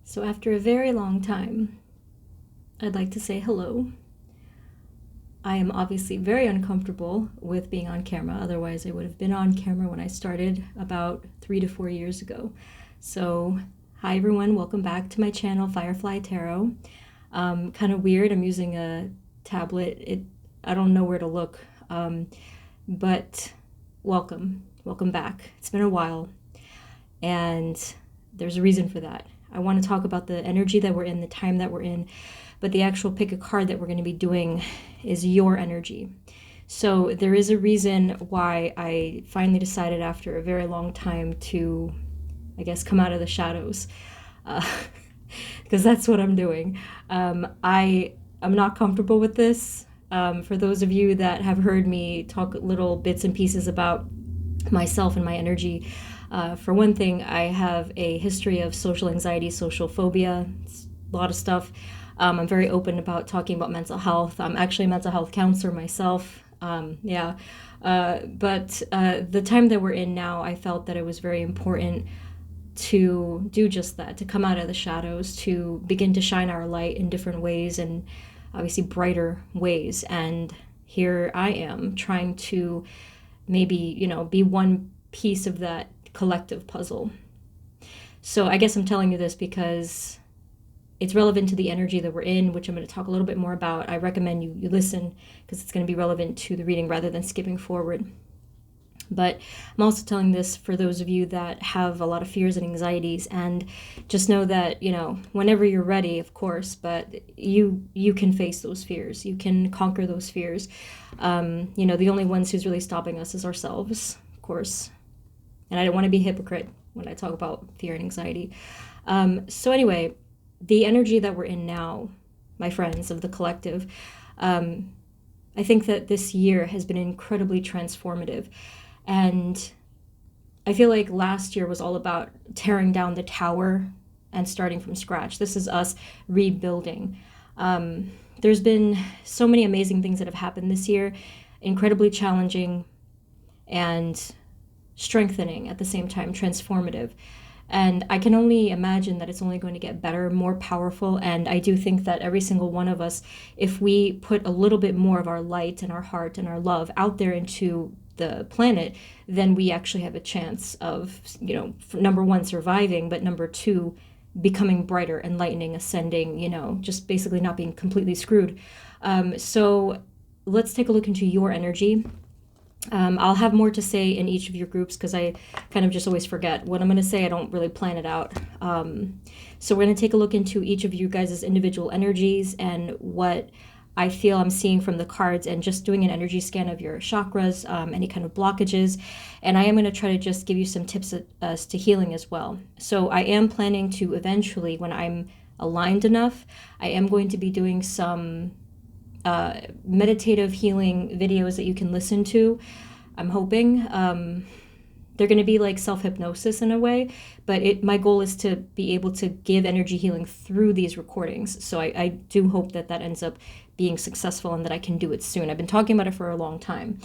So after a very long time, I'd like to say hello. I am obviously very uncomfortable with being on camera, otherwise I would have been on camera when I started about 3 to 4 years ago. So, hi everyone, welcome back to my channel, Firefly Tarot. Kind of weird, I'm using a tablet. I don't know where to look, but welcome back. It's been a while, and there's a reason for that. I want to talk about the energy that we're in, the time that we're in, but the actual pick a card that we're going to be doing is your energy. So there is a reason why I finally decided after a very long time to, I guess, come out of the shadows, because that's what I'm doing. I'm not comfortable with this. For those of you that have heard me talk little bits and pieces about myself and my energy, for one thing, I have a history of social anxiety, social phobia, a lot of stuff. I'm very open about talking about mental health. I'm actually a mental health counselor myself. But the time that we're in now, I felt that it was very important to do just that, to come out of the shadows, to begin to shine our light in different ways, and obviously brighter ways. And here I am trying to maybe, be one piece of that collective puzzle. So I guess I'm telling you this because it's relevant to the energy that we're in, which I'm going to talk a little bit more about. I recommend you listen because it's going to be relevant to the reading rather than skipping forward. But I'm also telling this for those of you that have a lot of fears and anxieties, and just know that, whenever you're ready, of course, but you can face those fears. You can conquer those fears. The only ones who's really stopping us is ourselves, of course. And I don't want to be a hypocrite when I talk about fear and anxiety. So anyway, the energy that we're in now, my friends of the collective, I think that this year has been incredibly transformative. And I feel like last year was all about tearing down the tower and starting from scratch. This is us rebuilding. There's been so many amazing things that have happened this year, incredibly challenging and strengthening at the same time, transformative. And I can only imagine that it's only going to get better, more powerful. And I do think that every single one of us, if we put a little bit more of our light and our heart and our love out there into the planet, then we actually have a chance of, number one, surviving, but number two, becoming brighter, enlightening, ascending, just basically not being completely screwed. So let's take a look into your energy. I'll have more to say in each of your groups because I kind of just always forget what I'm going to say. I don't really plan it out. So we're going to take a look into each of you guys' individual energies and what I feel I'm seeing from the cards, and just doing an energy scan of your chakras, any kind of blockages. And I am going to try to just give you some tips as to healing as well. So I am planning to eventually, when I'm aligned enough, I am going to be doing some meditative healing videos that you can listen to. I'm hoping they're going to be like self-hypnosis in a way, but my goal is to be able to give energy healing through these recordings. So I do hope that ends up being successful and that I can do it soon. I've been talking about it for a long time.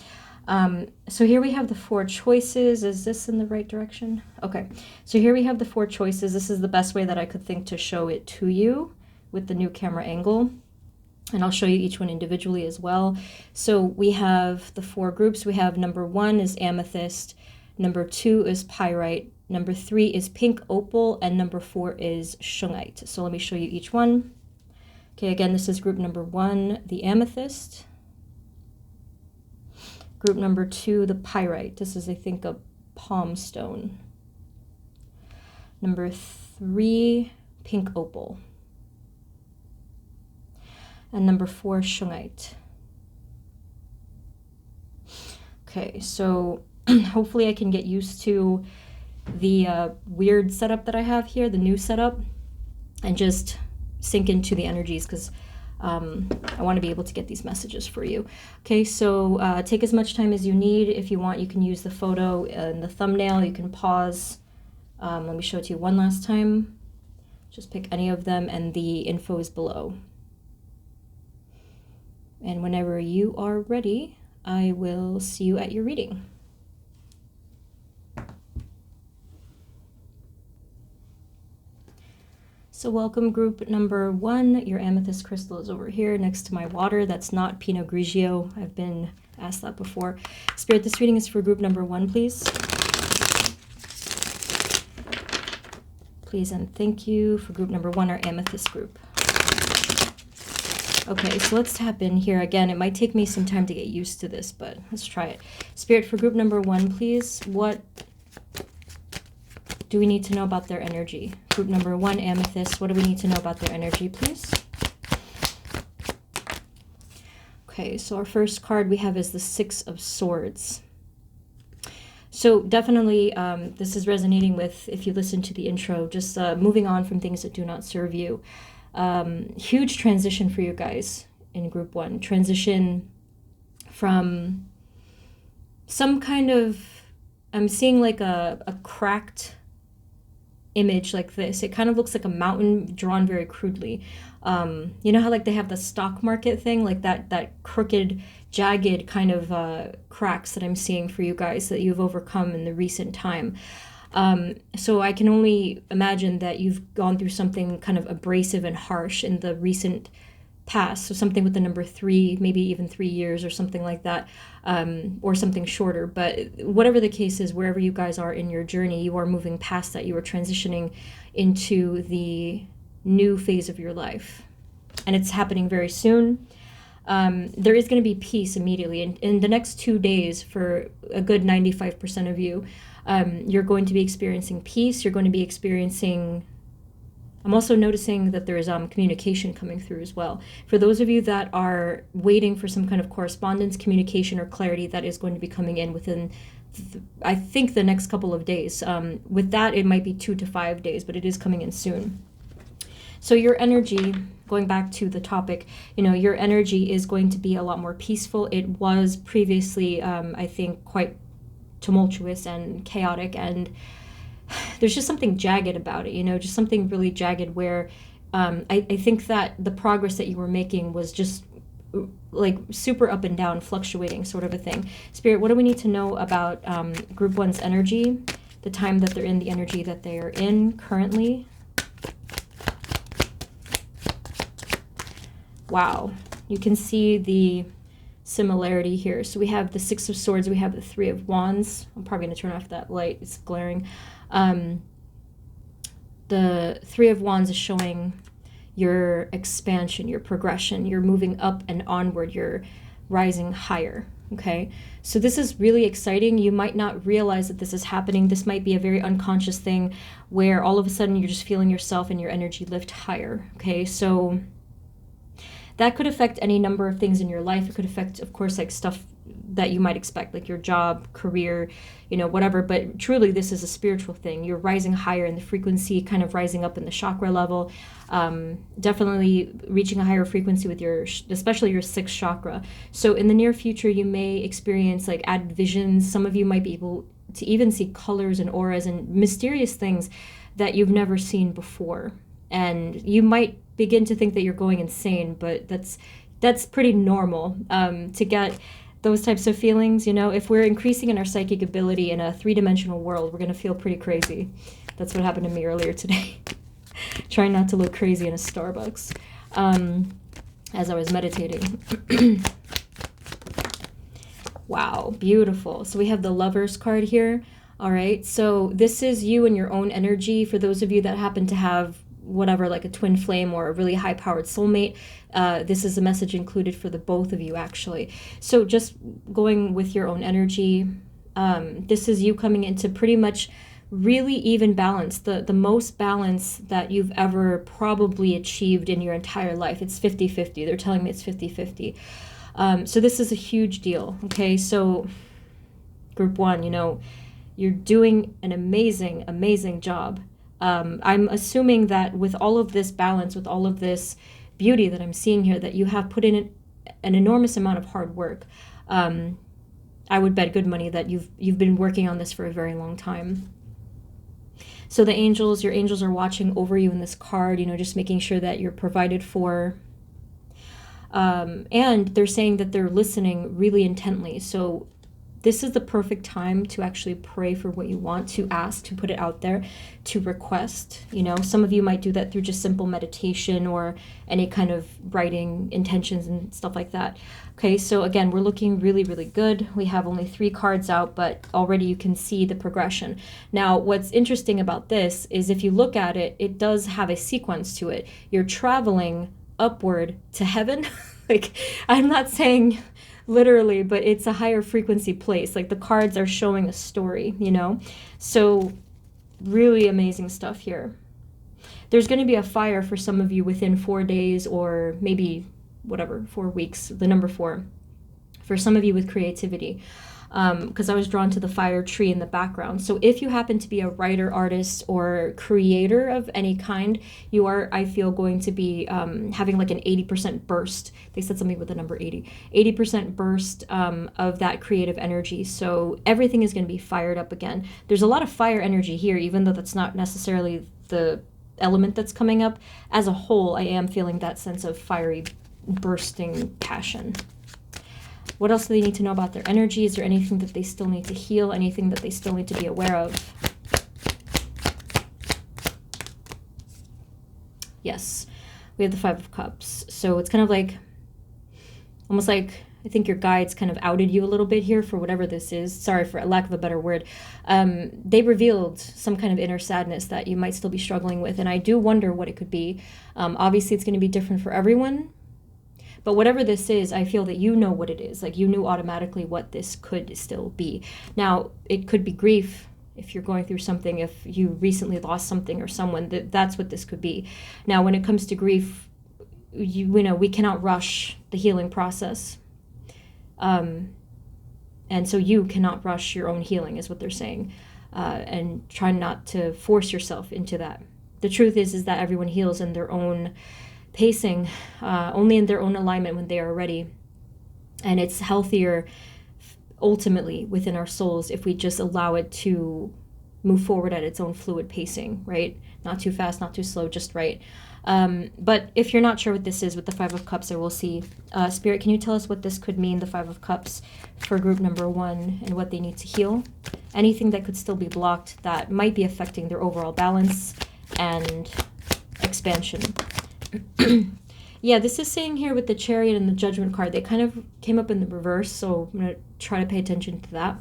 So here we have the 4 choices. Is this in the right direction? Okay, so here we have the 4 choices. This is the best way that I could think to show it to you with the new camera angle. And I'll show you each one individually as well. So we have the 4 groups. We have number 1 is amethyst, number 2 is pyrite, number 3 is pink opal, and number 4 is shungite. So let me show you each one. Okay, again, this is group number 1, the amethyst. Group number 2, the pyrite. This is, I think, a palm stone. Number 3, pink opal. And number 4, shungite. Okay, so hopefully I can get used to the weird setup that I have here, the new setup, and just sink into the energies because I want to be able to get these messages for you. Okay, so take as much time as you need. If you want, you can use the photo in the thumbnail. You can pause. Let me show it to you one last time. Just pick any of them, and the info is below. And whenever you are ready, I will see you at your reading. So welcome group number 1. Your amethyst crystal is over here next to my water. That's not Pinot Grigio. I've been asked that before. Spirit, this reading is for group number 1, please. Please and thank you for group number 1, our amethyst group. Okay, so let's tap in here. Again, it might take me some time to get used to this, but let's try it. Spirit, for group number 1, please. What do we need to know about their energy? Group number 1, amethyst. What do we need to know about their energy, please? Okay, so our first card we have is the 6 of Swords. So definitely this is resonating with, if you listen to the intro, just moving on from things that do not serve you. Huge transition for you guys in group 1. Transition from some kind of, I'm seeing like a cracked image like this. It kind of looks like a mountain drawn very crudely. You know how like they have the stock market thing, like that crooked, jagged kind of cracks that I'm seeing for you guys that you've overcome in the recent time. So I can only imagine that you've gone through something kind of abrasive and harsh in the recent past. So something with the number 3, maybe even 3 years or something like that, or something shorter. But whatever the case is, wherever you guys are in your journey, you are moving past that. You are transitioning into the new phase of your life. And it's happening very soon. There is going to be peace immediately. In the next 2 days, for a good 95% of you, you're going to be experiencing peace. You're going to be experiencing... I'm also noticing that there is communication coming through as well. For those of you that are waiting for some kind of correspondence, communication, or clarity, that is going to be coming in within, I think, the next couple of days. With that, it might be 2 to 5 days, but it is coming in soon. So your energy, going back to the topic, you know, your energy is going to be a lot more peaceful. It was previously, I think, quite tumultuous and chaotic, and there's just something jagged about it, you know, just something really jagged where I think that the progress that you were making was just like super up and down, fluctuating sort of a thing. Spirit, what do we need to know about group 1's energy, the time that they're in, the energy that they are in currently? Wow, you can see the similarity here. So we have the 6 of Swords, we have the 3 of Wands. I'm probably going to turn off that light, it's glaring. The 3 of Wands is showing your expansion, your progression, you're moving up and onward, you're rising higher, okay? So this is really exciting. You might not realize that this is happening. This might be a very unconscious thing where all of a sudden you're just feeling yourself and your energy lift higher, okay? So that could affect any number of things in your life. It could affect, of course, like stuff that you might expect, like your job, career, you know, whatever. But truly, this is a spiritual thing. You're rising higher in the frequency, kind of rising up in the chakra level. Definitely reaching a higher frequency with your, especially your 6th chakra. So in the near future, you may experience like added visions. Some of you might be able to even see colors and auras and mysterious things that you've never seen before. And you might begin to think that you're going insane, but that's pretty normal to get those types of feelings. You know, if we're increasing in our psychic ability in a 3-dimensional world, we're going to feel pretty crazy. That's what happened to me earlier today. Trying not to look crazy in a Starbucks as I was meditating. Wow, beautiful. So we have the Lovers card here. All right, so this is you and your own energy. For those of you that happen to have whatever, like a twin flame or a really high-powered soulmate, this is a message included for the both of you, actually. So just going with your own energy, this is you coming into pretty much really even balance, the most balance that you've ever probably achieved in your entire life. It's 50-50. They're telling me it's 50-50. So this is a huge deal, okay? So group 1, you know, you're doing an amazing, amazing job. I'm assuming that with all of this balance, with all of this beauty that I'm seeing here, that you have put in an enormous amount of hard work. I would bet good money that you've been working on this for a very long time. So the angels, your angels are watching over you in this card, you know, just making sure that you're provided for. And they're saying that they're listening really intently. So this is the perfect time to actually pray for what you want, to ask, to put it out there, to request. Some of you might do that through just simple meditation or any kind of writing intentions and stuff like that. Okay, so again, we're looking really, really good. We have only 3 cards out, but already you can see the progression. Now, what's interesting about this is if you look at it, it does have a sequence to it. You're traveling upward to heaven. Like, I'm not saying literally, but it's a higher frequency place. Like, the cards are showing a story, So really amazing stuff here. There's going to be a fire for some of you within 4 days, or maybe 4 weeks, the number 4, for some of you with creativity. Because I was drawn to the fire tree in the background. So if you happen to be a writer, artist, or creator of any kind, you are, I feel, going to be having like an 80% burst. They said something with the number 80% burst of that creative energy. So everything is going to be fired up again. There's a lot of fire energy here, even though that's not necessarily the element that's coming up. As a whole, I am feeling that sense of fiery bursting passion. What else do they need to know about their energy? Is there anything that they still need to heal? Anything that they still need to be aware of? Yes, we have the 5 of Cups. So it's kind of like, almost like, I think your guides kind of outed you a little bit here for whatever this is. Sorry for lack of a better word. They revealed some kind of inner sadness that you might still be struggling with. And I do wonder what it could be. Obviously, it's going to be different for everyone. But whatever this is, I feel that you know what it is. Like, you knew automatically what this could still be. Now, it could be grief if you're going through something, if you recently lost something or someone, that's what this could be. Now, when it comes to grief, we cannot rush the healing process. And so you cannot rush your own healing, is what they're saying. And try not to force yourself into that. The truth is that everyone heals in their own pacing, only in their own alignment when they are ready. And it's healthier ultimately within our souls if we just allow it to move forward at its own fluid pacing, right? Not too fast, not too slow, just right. But if you're not sure what this is with the 5 of Cups, I will see. Spirit, can you tell us what this could mean, the 5 of Cups, for group number 1, and what they need to heal? Anything that could still be blocked that might be affecting their overall balance and expansion. Yeah, this is saying here with the Chariot and the Judgment card, they kind of came up in the reverse, so I'm going to try to pay attention to that.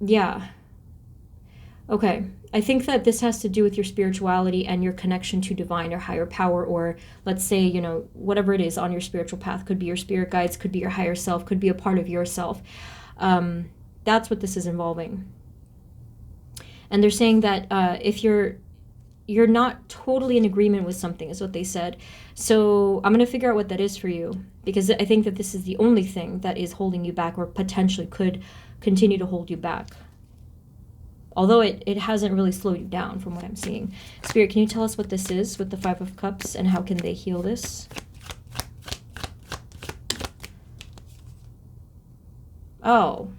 Yeah. Okay. I think that this has to do with your spirituality and your connection to divine or higher power, or let's say, whatever it is on your spiritual path. Could be your spirit guides, could be your higher self, could be a part of yourself. That's what this is involving. And they're saying that if you're not totally in agreement with something, is what they said. So I'm going to figure out what that is for you, because I think that this is the only thing that is holding you back, or potentially could continue to hold you back. Although it hasn't really slowed you down from what I'm seeing. Spirit, can you tell us what this is with the 5 of Cups, and how can they heal this? Oh,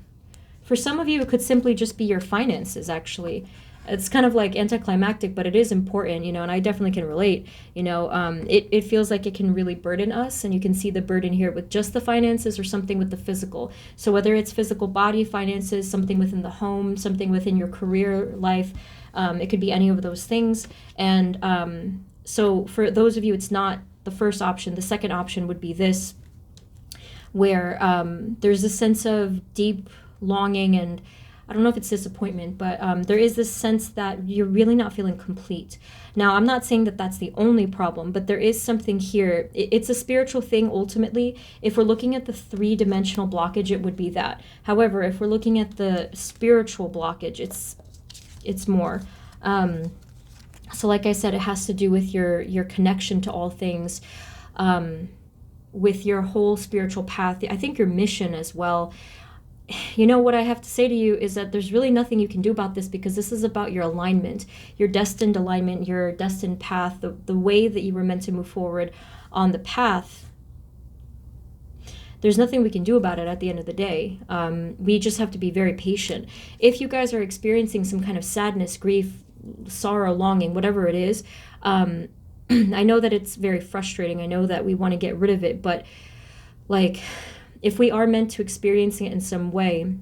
for some of you, it could simply just be your finances, actually. It's kind of like anticlimactic, but it is important, and I definitely can relate. It feels like it can really burden us, and you can see the burden here with just the finances or something with the physical. So whether it's physical body, finances, something within the home, something within your career life, it could be any of those things. And so for those of you, it's not the first option. The second option would be this, where there's a sense of deep longing, and I don't know if it's disappointment, but there is this sense that you're really not feeling complete. Now, I'm not saying that that's the only problem, but there is something here. It's a spiritual thing, ultimately. If we're looking at the 3-dimensional blockage, it would be that. However, if we're looking at the spiritual blockage, it's more. So like I said, it has to do with your connection to all things, with your whole spiritual path. I think your mission as well. What I have to say to you is that there's really nothing you can do about this, because this is about your alignment, your destined alignment, your destined path, the way that you were meant to move forward on the path. There's nothing we can do about it at the end of the day. We just have to be very patient. If you guys are experiencing some kind of sadness, grief, sorrow, longing, whatever it is, I know that it's very frustrating. I know that we want to get rid of it, but if we are meant to experience it in some way,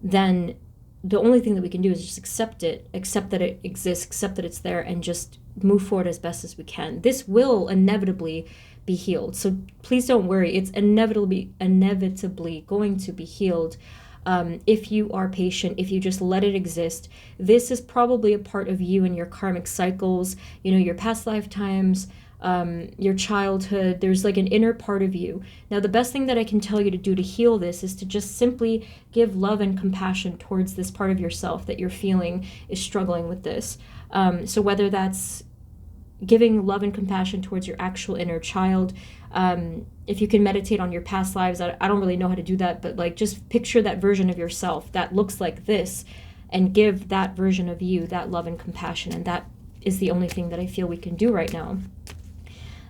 then the only thing that we can do is just accept it, accept that it exists, accept that it's there, and just move forward as best as we can. This will inevitably be healed. So please don't worry. It's inevitably going to be healed. If you are patient, if you just let it exist. This is probably a part of you and your karmic cycles, you know, your past lifetimes, your childhood. There's like an inner part of you. Now, the best thing that I can tell you to do to heal this is to just simply give love and compassion towards this part of yourself that you're feeling is struggling with this. So whether that's giving love and compassion towards your actual inner child, if you can meditate on your past lives, I don't really know how to do that, but like just picture that version of yourself that looks like this and give that version of you that love and compassion. And that is the only thing that I feel we can do right now.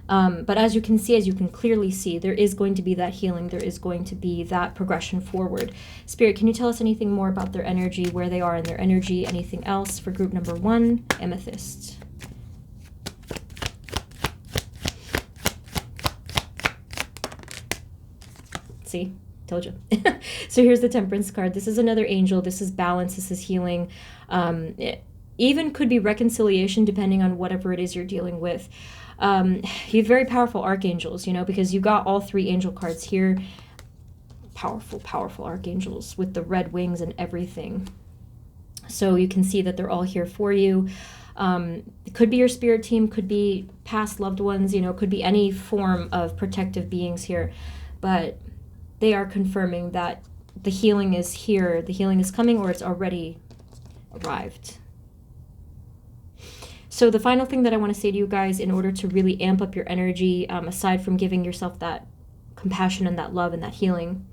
But as you can see, as you can clearly see, there is going to be that healing. There is going to be that progression forward. Spirit, can you tell us anything more about their energy, where they are in their energy, anything else for group number 1, Amethyst? See, told you. So here's the Temperance card. This is another angel. This is balance. This is healing. It even could be reconciliation, depending on whatever it is you're dealing with. You have very powerful archangels, you know, because you got all 3 angel cards here. Powerful, powerful archangels with the red wings and everything. So you can see that they're all here for you. It could be your spirit team, could be past loved ones, you know, could be any form of protective beings here. But they are confirming that the healing is here, the healing is coming, or it's already arrived. So the final thing that I want to say to you guys, in order to really amp up your energy, aside from giving yourself that compassion and that love and that healing,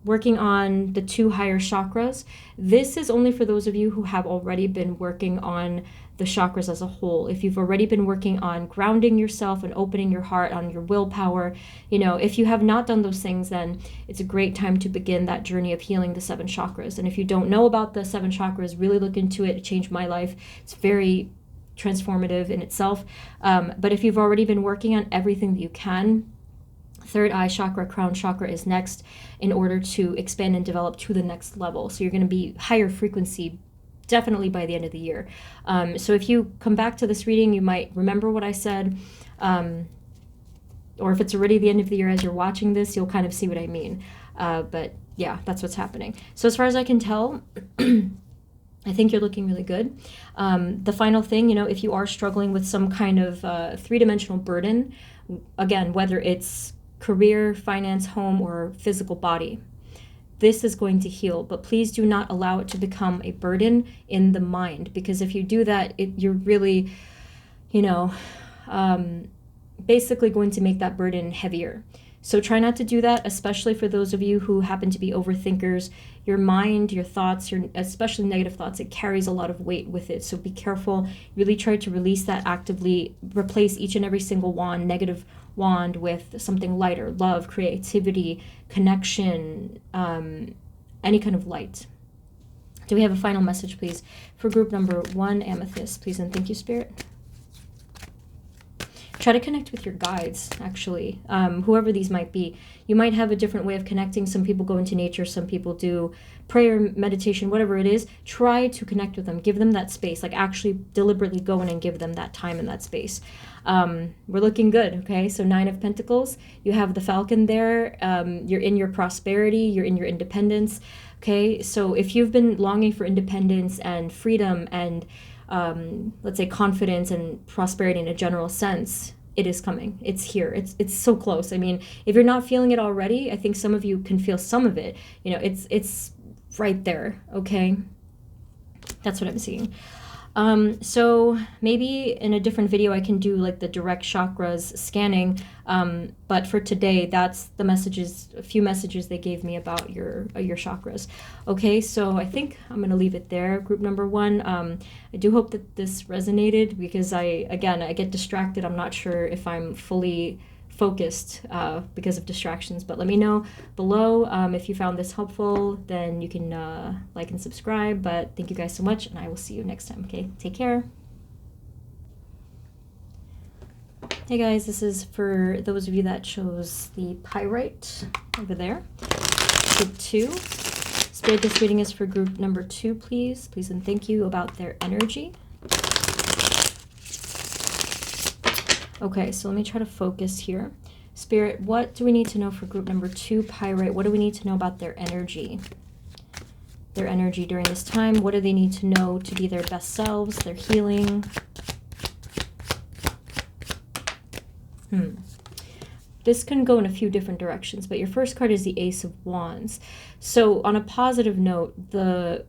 working on the 2 higher chakras. This is only for those of you who have already been working on the chakras as a whole. If you've already been working on grounding yourself and opening your heart, on your willpower, you know, if you have not done those things, then it's a great time to begin that journey of healing the 7 chakras. And if you don't know about the 7 chakras, really look into it. It changed my life. It's very transformative in itself. But if you've already been working on everything that you can, 3rd eye chakra, crown chakra is next, in order to expand and develop to the next level. So you're going to be higher frequency definitely by the end of the year. So if you come back to this reading, you might remember what I said, or if it's already the end of the year as you're watching this, you'll kind of see what I mean. But yeah, that's what's happening. So as far as I can tell, I think you're looking really good. The final thing, you know, if you are struggling with some kind of 3-dimensional burden, again, whether it's career, finance, home, or physical body, this is going to heal. But please do not allow it to become a burden in the mind, because if you do that, you're really, you know, basically going to make that burden heavier. So try not to do that, especially for those of you who happen to be overthinkers. Your mind, your thoughts, especially negative thoughts, it carries a lot of weight with it. So be careful. Really try to release that actively. Replace each and every single negative wand with something lighter: love, creativity, connection, any kind of light. Do we have a final message, please, for group number 1, Amethyst, please? And thank you, Spirit. Try to connect with your guides, actually, whoever these might be. You might have a different way of connecting. Some people go into nature, some people do prayer, meditation, whatever it is. Try to connect with them. Give them that space. Like, actually deliberately go in and give them that time and that space. We're looking good, okay? So 9 of Pentacles. You have the Falcon there. You're in your prosperity. You're in your independence, okay? So if you've been longing for independence and freedom and let's say confidence and prosperity in a general sense, it is coming. It's here. It's so close. I mean, if you're not feeling it already, I think some of you can feel some of it. You know, it's right there, okay? That's what I'm seeing. So maybe in a different video I can do like the direct chakras scanning, but for today, that's the messages, a few messages they gave me about your chakras. Okay, so I think I'm going to leave it there, group number 1. I do hope that this resonated, because I get distracted. I'm not sure if I'm fully focused because of distractions, but let me know below if you found this helpful. Then you can like and subscribe. But thank you guys so much, and I will see you next time. Okay, take care. Hey guys, this is for those of you that chose the pyrite over there. Group 2. Spirit, this reading is for group number 2, please. Please and thank you about their energy. Okay, so let me try to focus here. Spirit, what do we need to know for group number 2, pyrite? What do we need to know about their energy? Their energy during this time. What do they need to know to be their best selves, their healing? This can go in a few different directions, but your first card is the Ace of Wands. So on a positive note, the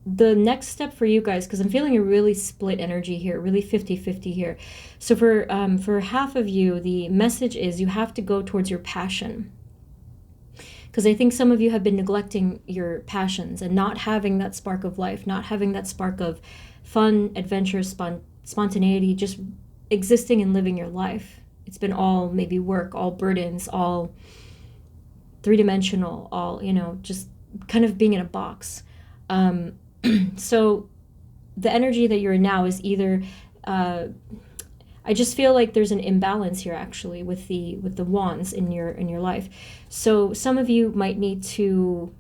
next step for you guys, because I'm feeling a really split energy here, really 50-50 here. So for half of you, the message is you have to go towards your passion. Because I think some of you have been neglecting your passions and not having that spark of life, not having that spark of fun, adventure, spontaneity, just existing and living your life. It's been all maybe work, all burdens, all three-dimensional, all, just kind of being in a box. So the energy that you're in now is either, I just feel like there's an imbalance here actually with the wands in your life. So some of you might need to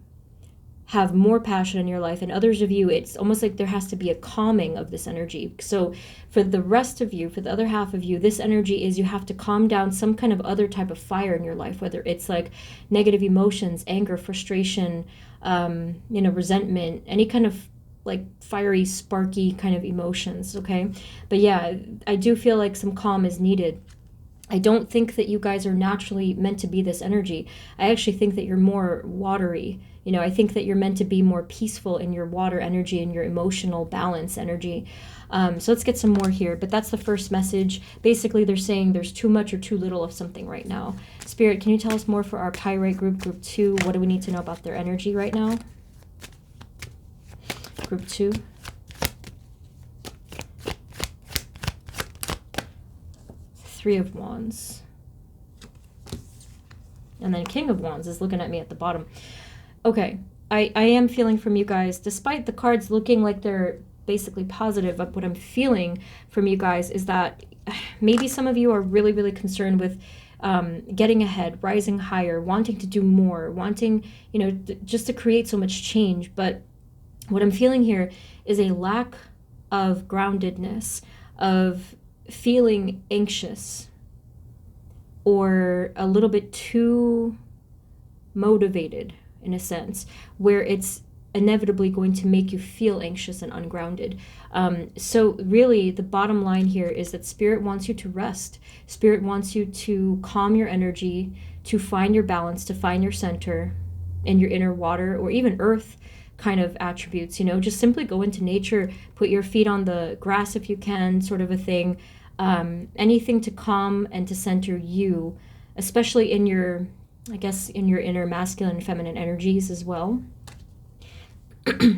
have more passion in your life, and others of you, it's almost like there has to be a calming of this energy. So for the rest of you, for the other half of you, this energy is you have to calm down some kind of other type of fire in your life, whether it's like negative emotions, anger, frustration, resentment, any kind of like fiery, sparky kind of emotions, okay? But yeah, I do feel like some calm is needed. I don't think that you guys are naturally meant to be this energy. I actually think that you're more watery. I think that you're meant to be more peaceful in your water energy and your emotional balance energy. So let's get some more here. But that's the first message. Basically, they're saying there's too much or too little of something right now. Spirit, can you tell us more for our pyrite group 2? What do we need to know about their energy right now? Group 2. Three of Wands. And then King of Wands is looking at me at the bottom. Okay, I am feeling from you guys, despite the cards looking like they're basically positive, but what I'm feeling from you guys is that maybe some of you are really, really concerned with getting ahead, rising higher, wanting to do more, wanting, just to create so much change. But what I'm feeling here is a lack of groundedness, of feeling anxious or a little bit too motivated in a sense, where it's inevitably going to make you feel anxious and ungrounded. So really the bottom line here is that Spirit wants you to rest. Spirit wants you to calm your energy, to find your balance, to find your center and your inner water or even earth kind of attributes, just simply go into nature, put your feet on the grass if you can, sort of a thing. Anything to calm and to center you, especially in your inner masculine and feminine energies as well.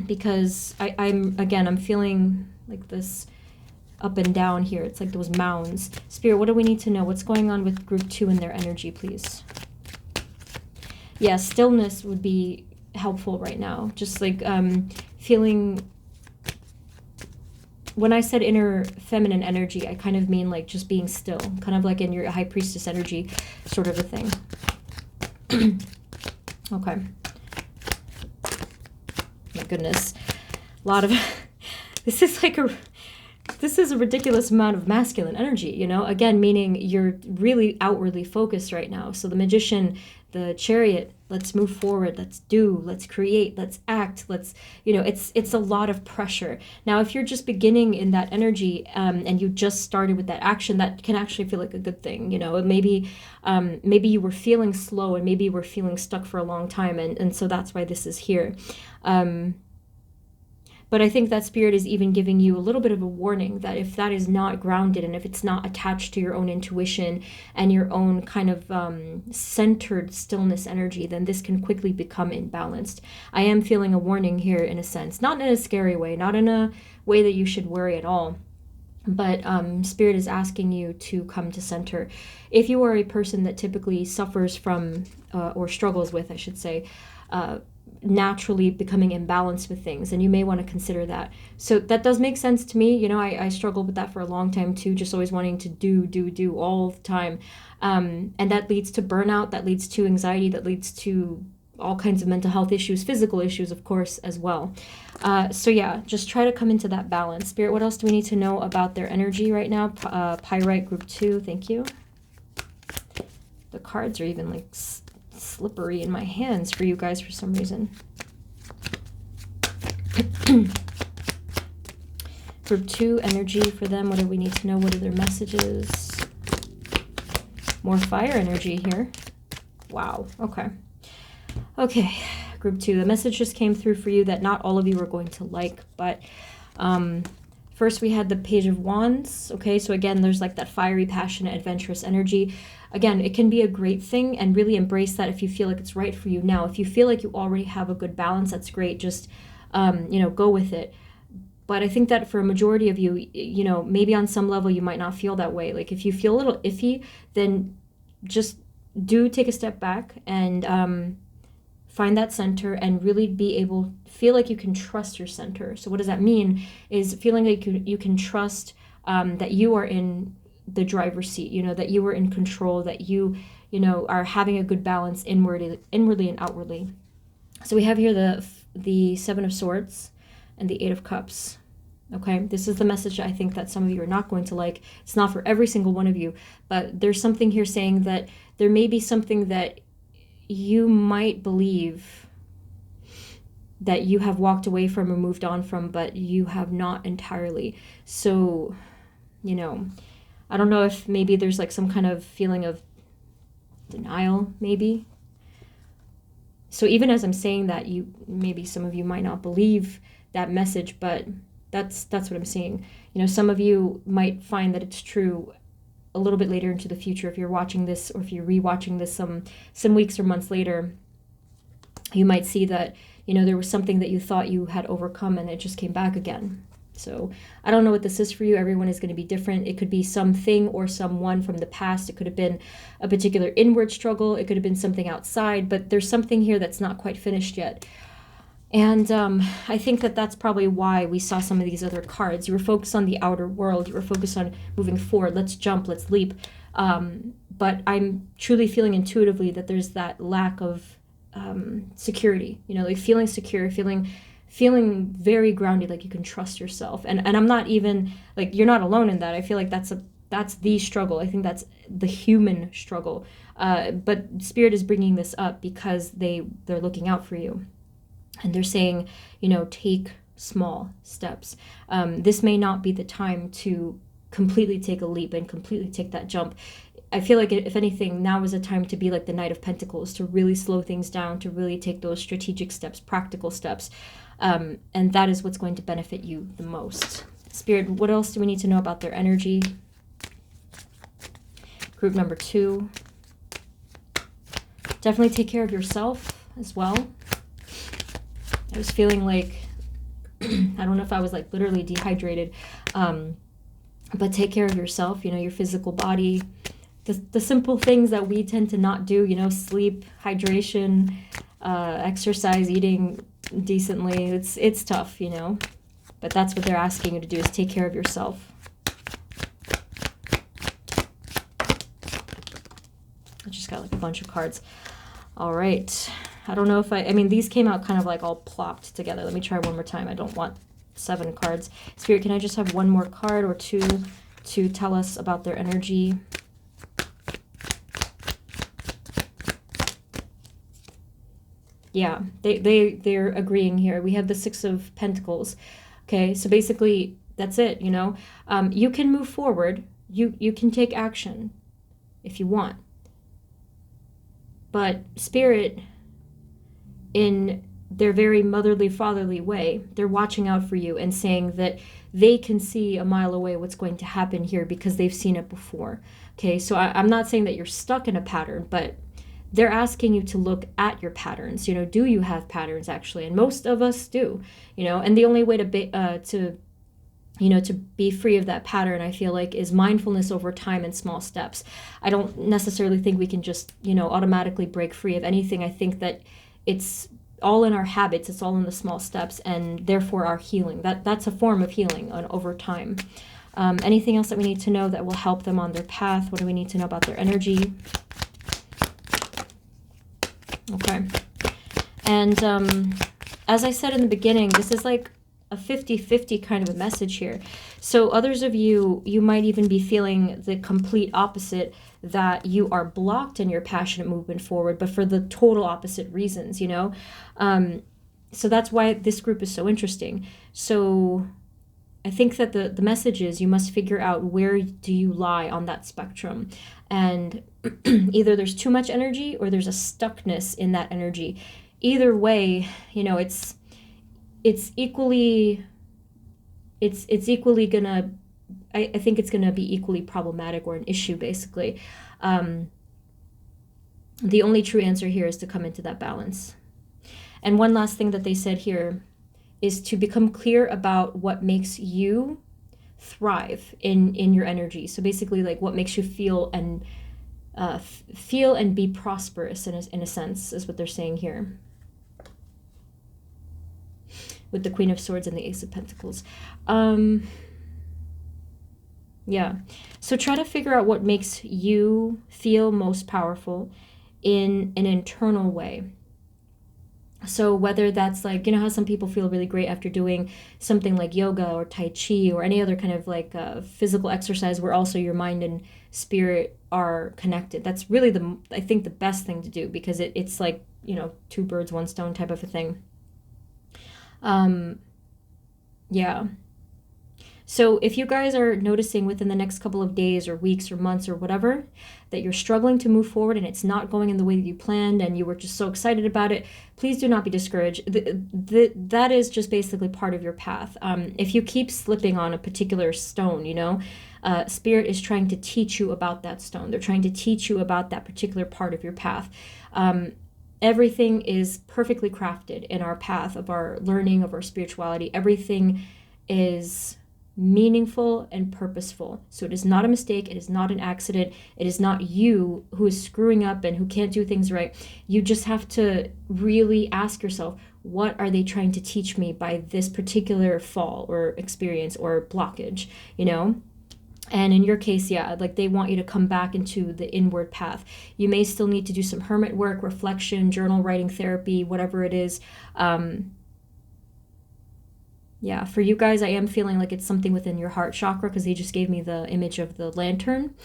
Because I'm feeling like this up and down here. It's like those mounds. Spirit, what do we need to know? What's going on with group 2 and their energy, please? Yeah, stillness would be helpful right now. Just like feeling, when I said inner feminine energy, I kind of mean like just being still, kind of like in your high priestess energy sort of a thing. Okay. My goodness. A lot of this is a ridiculous amount of masculine energy, again, meaning you're really outwardly focused right now. So the Magician, the Chariot, let's move forward, let's do, let's create, let's act, it's a lot of pressure. Now, if you're just beginning in that energy and you just started with that action, that can actually feel like a good thing. Maybe you were feeling slow and maybe you were feeling stuck for a long time, and so that's why this is here. But I think that Spirit is even giving you a little bit of a warning that if that is not grounded and if it's not attached to your own intuition and your own kind of centered stillness energy, then this can quickly become imbalanced. I am feeling a warning here in a sense, not in a scary way, not in a way that you should worry at all. But Spirit is asking you to come to center. If you are a person that typically suffers from or struggles with, I should say, naturally becoming imbalanced with things, and you may want to consider that. So that does make sense to me. You know, I struggled with that for a long time too, just always wanting to do all the time. And that leads to burnout, that leads to anxiety, that leads to all kinds of mental health issues, physical issues, of course, as well. So yeah, just try to come into that balance. Spirit, what else do we need to know about their energy right now? Pyrite group 2, thank you. The cards are even like slippery in my hands for you guys for some reason. Group 2 energy for them. What do we need to know? What are their messages? More fire energy here. Wow. Okay. Okay. Group 2. The message just came through for you that not all of you are going to like, but first we had the Page of Wands. Okay. So again, there's like that fiery, passionate, adventurous energy. Again, it can be a great thing, and really embrace that if you feel like it's right for you now. If you feel like you already have a good balance, that's great. Just, you know, go with it. But I think that for a majority of you, you know, maybe on some level you might not feel that way. Like if you feel a little iffy, then just do take a step back and find that center and really feel like you can trust your center. So what does that mean? Is feeling like you can trust that you are in the driver's seat, you know, that you are in control, that you know, are having a good balance inwardly and outwardly. So we have here the Seven of Swords and the Eight of Cups. Okay, this is the message I think that some of you are not going to like. It's not for every single one of you, but there's something here saying that there may be something that you might believe that you have walked away from or moved on from, but you have not entirely. So, you know, I don't know if maybe there's like some kind of feeling of denial, maybe. So even as I'm saying that, maybe some of you might not believe that message, but that's what I'm seeing. You know, some of you might find that it's true a little bit later into the future. If you're watching this, or if you're rewatching this some weeks or months later, you might see that, you know, there was something that you thought you had overcome and it just came back again. So I don't know what this is for you. Everyone is going to be different. It could be something or someone from the past. It could have been a particular inward struggle. It could have been something outside, but there's something here that's not quite finished yet. And I think that that's probably why we saw some of these other cards. You were focused on the outer world. You were focused on moving forward. Let's jump. Let's leap. But I'm truly feeling intuitively that there's that lack of security. You know, like feeling secure, feeling very grounded, like you can trust yourself. And I'm not even, like, you're not alone in that. I feel like that's the struggle. I think that's the human struggle. But Spirit is bringing this up because they're looking out for you. And they're saying, you know, take small steps. This may not be the time to completely take a leap and completely take that jump. I feel like, if anything, now is a time to be like the Knight of Pentacles, to really slow things down, to really take those strategic steps, practical steps. And that is what's going to benefit you the most. Spirit, what else do we need to know about their energy? Group number 2. Definitely take care of yourself as well. I was feeling like, I don't know if I was like literally dehydrated, but take care of yourself, you know, your physical body, the simple things that we tend to not do, you know, sleep, hydration, exercise, eating decently. It's tough, you know, but that's what they're asking you to do, is take care of yourself. I just got like a bunch of cards. All right. I don't know if I mean, these came out kind of like all plopped together. Let me try one more time. I don't want 7 cards. Spirit, can I just have one more card or 2 to tell us about their energy? Yeah, they're agreeing here. We have the 6 of Pentacles. Okay, so basically that's it, you know. You can move forward. You can take action if you want. But Spirit, in their very motherly, fatherly way, they're watching out for you and saying that they can see a mile away what's going to happen here because they've seen it before. Okay, so I'm not saying that you're stuck in a pattern, but they're asking you to look at your patterns. You know, do you have patterns actually? And most of us do, you know, and the only way to be free of that pattern, I feel like, is mindfulness over time and small steps. I don't necessarily think we can just, you know, automatically break free of anything. I think that it's all in our habits. It's all in the small steps, and therefore our healing. That's a form of healing over time. Anything else that we need to know that will help them on their path? What do we need to know about their energy? Okay. And as I said in the beginning, this is like a 50-50 kind of a message here. So others of you, you might even be feeling the complete opposite, that you are blocked in your passionate movement forward, but for the total opposite reasons, you know? So that's why this group is so interesting. So I think that the message is you must figure out where do you lie on that spectrum. And either there's too much energy or there's a stuckness in that energy. Either way, you know, it's equally gonna, I think it's gonna be equally problematic or an issue, basically. The only true answer here is to come into that balance. And one last thing that they said here is to become clear about what makes you thrive in your energy. So basically, like, what makes you feel and be prosperous in a sense, is what they're saying here, with the Queen of Swords and the Ace of Pentacles. Yeah, so try to figure out what makes you feel most powerful in an internal way. So whether that's like, you know how some people feel really great after doing something like yoga or Tai Chi or any other kind of like physical exercise where also your mind and spirit are connected. That's really I think the best thing to do, because it's like, you know, two birds, one stone type of a thing. Yeah. So if you guys are noticing within the next couple of days or weeks or months or whatever that you're struggling to move forward and it's not going in the way that you planned and you were just so excited about it, please do not be discouraged. That is just basically part of your path. If you keep slipping on a particular stone, you know, Spirit is trying to teach you about that stone. They're trying to teach you about that particular part of your path. Everything is perfectly crafted in our path of our learning, of our spirituality. Everything is meaningful and purposeful. So it is not a mistake. It is not an accident. It is not you who is screwing up and who can't do things right. You just have to really ask yourself, what are they trying to teach me by this particular fall or experience or blockage, you know? And in your case, yeah, like they want you to come back into the inward path. You may still need to do some hermit work, reflection, journal writing, therapy, whatever it is. Yeah, for you guys, I am feeling like it's something within your heart chakra, because they just gave me the image of the lantern.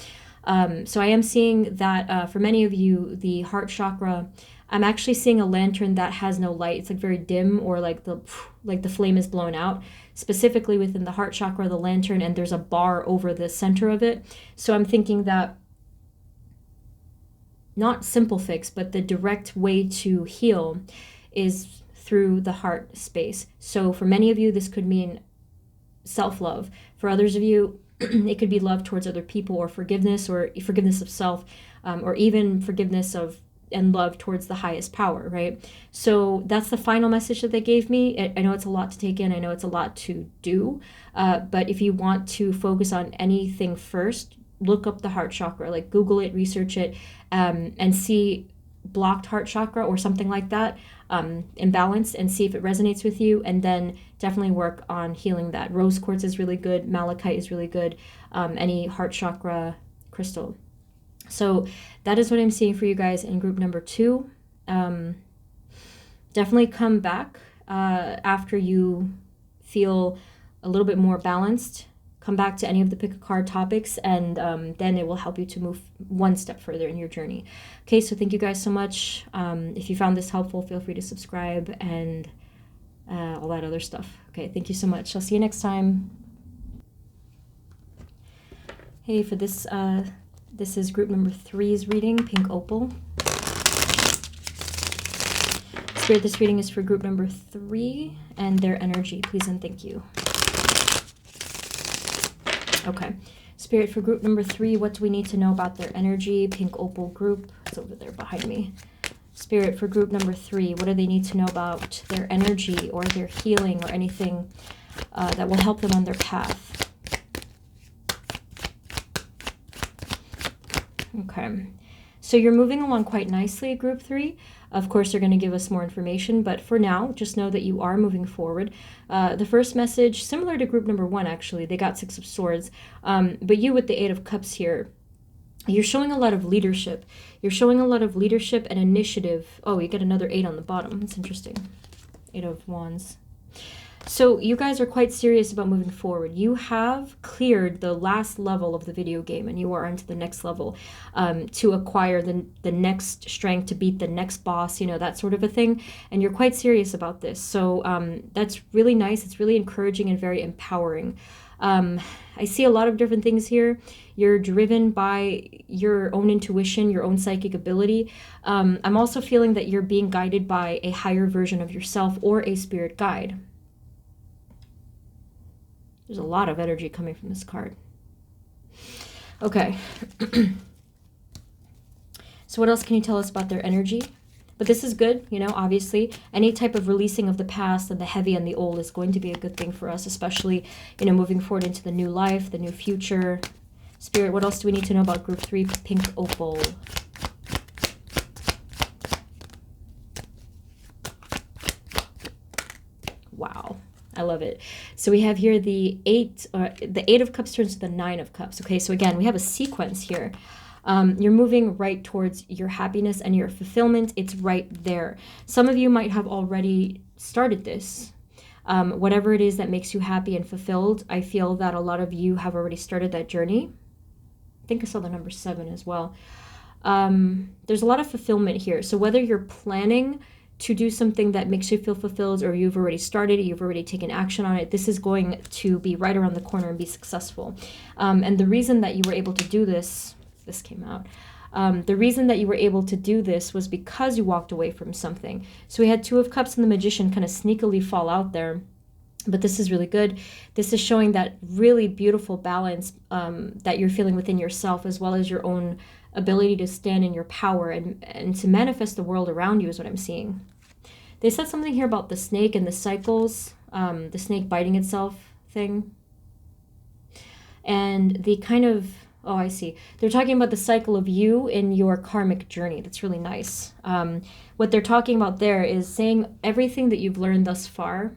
So I am seeing that for many of you, the heart chakra, I'm actually seeing a lantern that has no light. It's like very dim, or like the flame is blown out. Specifically within the heart chakra, the lantern, and there's a bar over the center of it. So I'm thinking that not simple fix, but the direct way to heal is through the heart space. So for many of you, this could mean self-love. For others of you, it could be love towards other people, or forgiveness of self, or even forgiveness of and love towards the highest power, right? So that's the final message that they gave me. I know it's a lot to take in. I know it's a lot to do. But if you want to focus on anything first, look up the heart chakra, like Google it, research it, and see blocked heart chakra or something like that, imbalanced, and see if it resonates with you, and then definitely work on healing that. Rose quartz is really good. Malachite is really good. Any heart chakra crystal. So that is what I'm seeing for you guys in group number 2. Definitely come back after you feel a little bit more balanced. Come back to any of the pick a card topics, and then it will help you to move one step further in your journey. Okay, so thank you guys so much. If you found this helpful, feel free to subscribe and all that other stuff. Okay, thank you so much. I'll see you next time. Hey, for this, this is group number 3's reading, Pink Opal. Spirit, this reading is for group number 3 and their energy. Please and thank you. Okay, Spirit, for group number 3, what do we need to know about their energy? Pink Opal group, it's over there behind me. Spirit, for group number 3, what do they need to know about their energy or their healing or anything that will help them on their path? Okay, So you're moving along quite nicely, group 3. Of course, they're going to give us more information, but for now, just know that you are moving forward. The first message, similar to group number 1, actually, they got 6 of Swords, but you with the 8 of Cups here, you're showing a lot of leadership. You're showing a lot of leadership and initiative. Oh, you get another 8 on the bottom. That's interesting. 8 of Wands. So you guys are quite serious about moving forward. You have cleared the last level of the video game, and you are onto the next level, to acquire the next strength, to beat the next boss, you know, that sort of a thing. And you're quite serious about this. So that's really nice. It's really encouraging and very empowering. I see a lot of different things here. You're driven by your own intuition, your own psychic ability. I'm also feeling that you're being guided by a higher version of yourself or a spirit guide. There's a lot of energy coming from this card. Okay. So what else can you tell us about their energy? But this is good, you know, obviously. Any type of releasing of the past and the heavy and the old is going to be a good thing for us, especially, you know, moving forward into the new life, the new future. Spirit, what else do we need to know about group 3, pink opal? Wow. I love it. So we have here the 8 of Cups turns to the 9 of Cups. Okay, so again, we have a sequence here. You're moving right towards your happiness and your fulfillment. It's right there. Some of you might have already started this. Whatever it is that makes you happy and fulfilled, I feel that a lot of you have already started that journey. I think I saw the number 7 as well. There's a lot of fulfillment here. So whether you're planning to do something that makes you feel fulfilled, or you've already started it, you've already taken action on it, this is going to be right around the corner and be successful. And the reason that you were able to do this came out. The reason that you were able to do this was because you walked away from something. So we had 2 of Cups and the Magician kind of sneakily fall out there. But this is really good. This is showing that really beautiful balance that you're feeling within yourself, as well as your own ability to stand in your power and to manifest the world around you is what I'm seeing. They said something here about the snake and the cycles, the snake biting itself thing. And the kind of, oh, I see. They're talking about the cycle of you in your karmic journey. That's really nice. What they're talking about there is saying everything that you've learned thus far,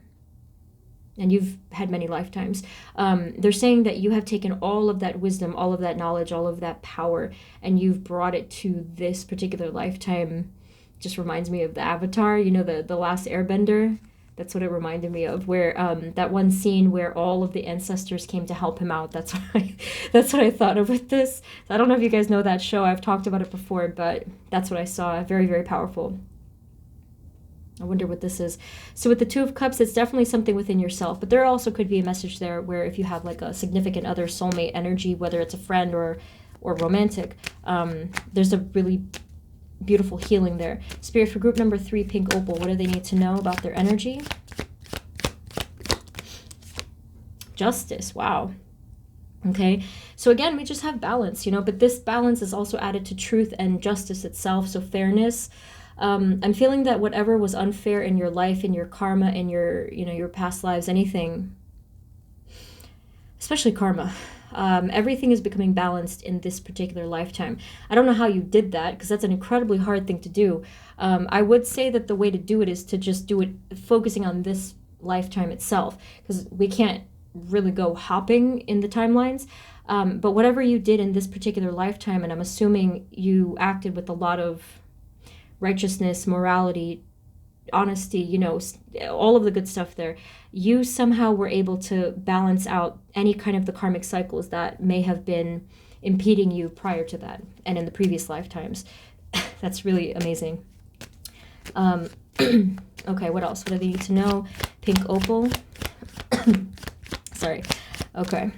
and you've had many lifetimes, they're saying that you have taken all of that wisdom, all of that knowledge, all of that power, and you've brought it to this particular lifetime. Just reminds me of the Avatar, you know, the last Airbender. That's what it reminded me of, where that one scene where all of the ancestors came to help him out. That's what I thought of with this. I don't know if you guys know that show. I've talked about it before, but that's what I saw. Very, very powerful. I wonder what this is. So with the 2 of Cups, it's definitely something within yourself, but there also could be a message there where if you have like a significant other, soulmate energy, whether it's a friend or romantic, there's a really beautiful healing there. Spirit, for group number 3, pink opal, what do they need to know about their energy? Justice. Wow. Okay, so again, we just have balance, you know, but this balance is also added to truth and justice itself, so fairness. I'm feeling that whatever was unfair in your life, in your karma, in your, you know, your past lives, anything, especially karma, everything is becoming balanced in this particular lifetime. I don't know how you did that, because that's an incredibly hard thing to do. I would say that the way to do it is to just do it focusing on this lifetime itself, because we can't really go hopping in the timelines. But whatever you did in this particular lifetime, and I'm assuming you acted with a lot of righteousness, morality, honesty, you know, all of the good stuff there, you somehow were able to balance out any kind of the karmic cycles that may have been impeding you prior to that and in the previous lifetimes. That's really amazing. Okay, what else? What do they need to know? Pink opal. Sorry. Okay.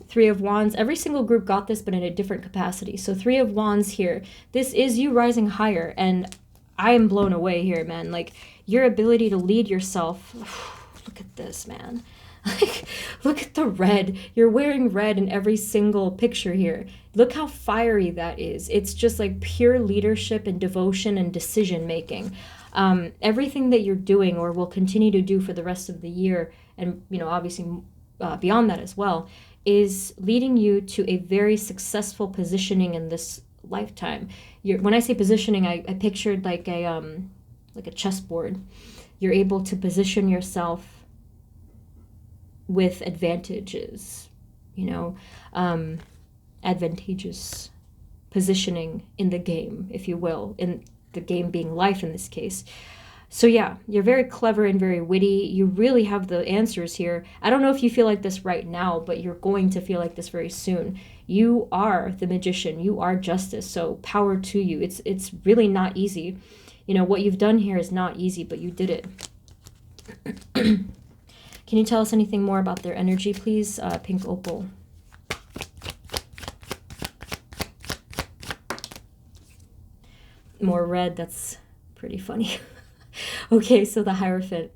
3 of Wands. Every single group got this, but in a different capacity. So 3 of Wands here. This is you rising higher, and I am blown away here, man. Like, your ability to lead yourself. Look at this, man. Like, look at the red. You're wearing red in every single picture here. Look how fiery that is. It's just like pure leadership and devotion and decision making. Everything that you're doing or will continue to do for the rest of the year, and, you know, obviously beyond that as well, is leading you to a very successful positioning in this lifetime. When I say positioning, I pictured like a chessboard. You're able to position yourself with advantages, advantageous positioning in the game, if you will, in the game being life in this case. So yeah, you're very clever and very witty. You really have the answers here. I don't know if you feel like this right now, but you're going to feel like this very soon. You are the magician. You are justice. So power to you. It's really not easy. What you've done here is not easy, but you did it. Can you tell us anything more about their energy, please? Pink opal. More red. That's pretty funny. Okay, so the Hierophant.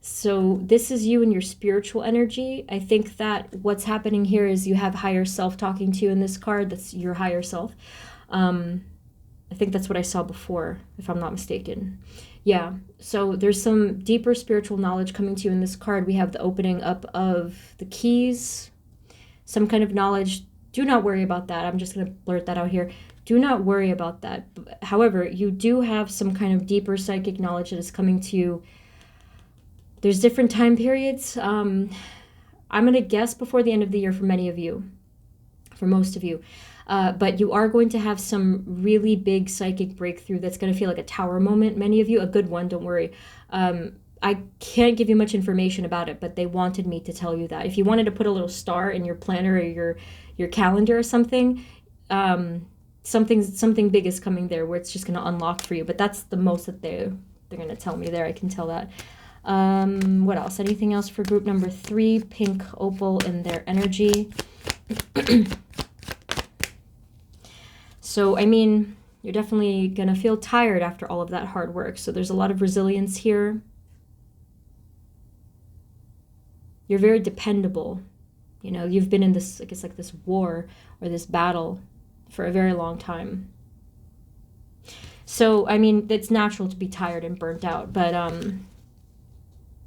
So this is you and your spiritual energy. I think that what's happening here is you have higher self talking to you in this card. That's your higher self. I think that's what I saw before, if I'm not mistaken. Yeah, so there's some deeper spiritual knowledge coming to you in this card. We have the opening up of the keys, some kind of knowledge. Do not worry about that. I'm just going to blurt that out here. Do not worry about that. However, you do have some kind of deeper psychic knowledge that is coming to you. There's different time periods. I'm going to guess before the end of the year for many of you, for most of you. But you are going to have some really big psychic breakthrough that's going to feel like a tower moment. Many of you, a good one, don't worry. I can't give you much information about it, but they wanted me to tell you that. If you wanted to put a little star in your planner or your calendar or something, something big is coming there where it's just going to unlock for you. But that's the most that they're going to tell me there. I can tell that. What else? Anything else for group number 3? Pink opal in their energy. So, I mean, you're definitely going to feel tired after all of that hard work. So there's a lot of resilience here. You're very dependable. You've been in this, I guess, like this war or this battle for a very long time. So, I mean, it's natural to be tired and burnt out. But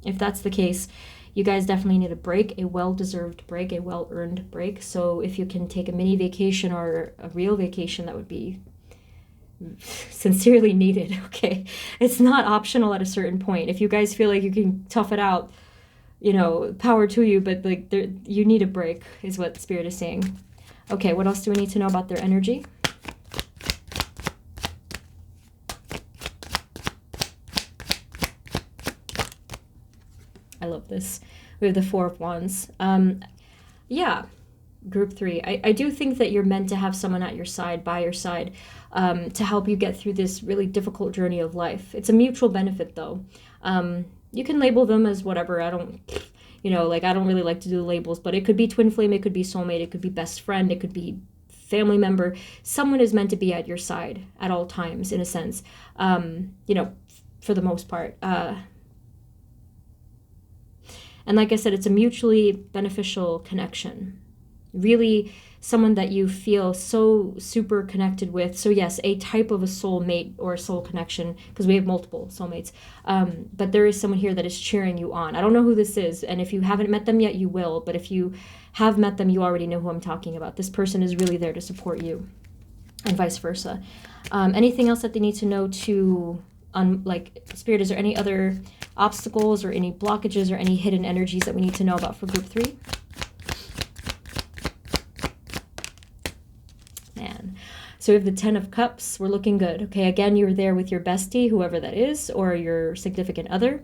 if that's the case, you guys definitely need a break, a well-deserved break, a well-earned break. So if you can take a mini vacation or a real vacation, that would be sincerely needed, okay? It's not optional at a certain point. If you guys feel like you can tough it out, power to you, but like you need a break is what Spirit is saying. Okay, what else do we need to know about their energy? I love this. We have the Four of Wands. Yeah, group 3. I do think that you're meant to have someone at your side, by your side, to help you get through this really difficult journey of life. It's a mutual benefit, though. You can label them as whatever. I don't really like to do labels, but it could be twin flame, it could be soulmate, it could be best friend, it could be family member. Someone is meant to be at your side at all times, in a sense, for the most part. And like I said, it's a mutually beneficial connection. Really someone that you feel so super connected with. So yes, a type of a soulmate or a soul connection, because we have multiple soulmates. But there is someone here that is cheering you on. I don't know who this is, and if you haven't met them yet, you will. But if you have met them, you already know who I'm talking about. This person is really there to support you, and vice versa. Anything else that they need to know to, Spirit, is there any other obstacles or any blockages or any hidden energies that we need to know about for group 3? Man. So we have the 10 of Cups. We're looking good. Okay, again, you're there with your bestie, whoever that is, or your significant other.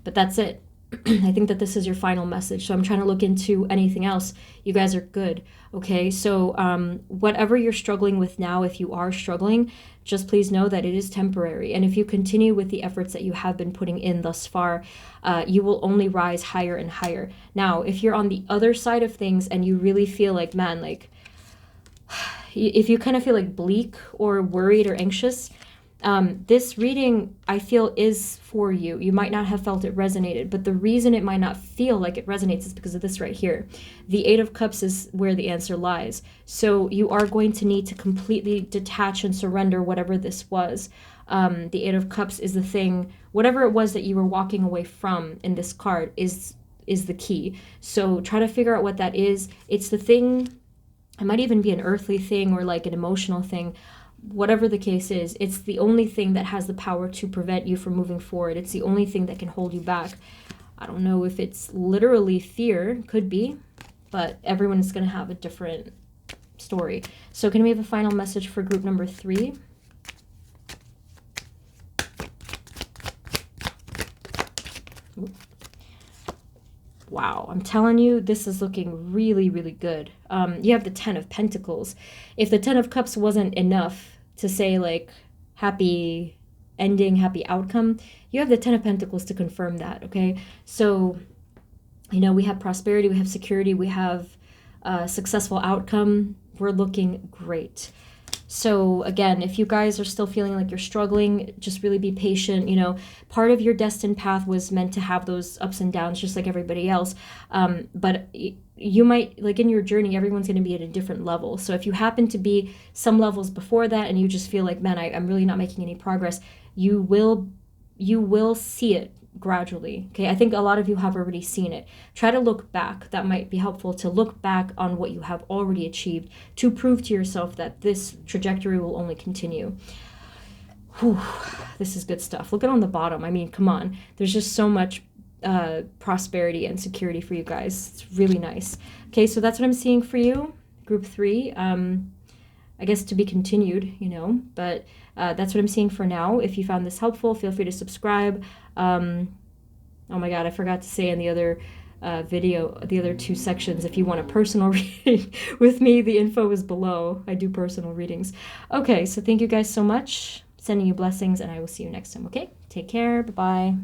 But that's it. I think that this is your final message. So I'm trying to look into anything else. You guys are good. Okay, so whatever you're struggling with now, if you are struggling, just please know that it is temporary. And if you continue with the efforts that you have been putting in thus far, you will only rise higher and higher. Now, if you're on the other side of things and you really feel like, man, like, if you kind of feel like bleak or worried or anxious, this reading, I feel, is for you. You might not have felt it resonated, but the reason it might not feel like it resonates is because of this right here. The 8 of Cups is where the answer lies. So you are going to need to completely detach and surrender whatever this was. The 8 of Cups is the thing, whatever it was that you were walking away from in this card is the key. So try to figure out what that is. It's the thing It might even be an earthly thing or like an emotional thing. Whatever the case is, it's the only thing that has the power to prevent you from moving forward. It's the only thing that can hold you back. I don't know if it's literally fear, could be, but everyone's going to have a different story. So can we have a final message for group number 3? Wow, I'm telling you, this is looking really, really good. You have the 10 of Pentacles. If the 10 of Cups wasn't enough to say, like, happy ending, happy outcome, you have the 10 of Pentacles to confirm that, okay? So, you know, we have prosperity, we have security, we have successful outcome. We're looking great. So again, if you guys are still feeling like you're struggling, just really be patient. You know, part of your destined path was meant to have those ups and downs just like everybody else. But you might, like in your journey, everyone's going to be at a different level. So if you happen to be some levels before that and you just feel like, man, I'm really not making any progress, you will see it gradually. Okay, I think a lot of you have already seen it. Try to look back. That might be helpful, to look back on what you have already achieved to prove to yourself that this trajectory will only continue. Whew, this is good stuff. Look at on the bottom. I mean, come on. There's just so much prosperity and security for you guys. It's really nice. Okay, so that's what I'm seeing for you, group 3. I guess to be continued, you know, but that's what I'm seeing for now. If you found this helpful, feel free to subscribe. Oh my God, I forgot to say in the other video, the other 2 sections, if you want a personal reading with me, the info is below. I do personal readings. Okay, so thank you guys so much. Sending you blessings, and I will see you next time, okay? Take care. Bye-bye.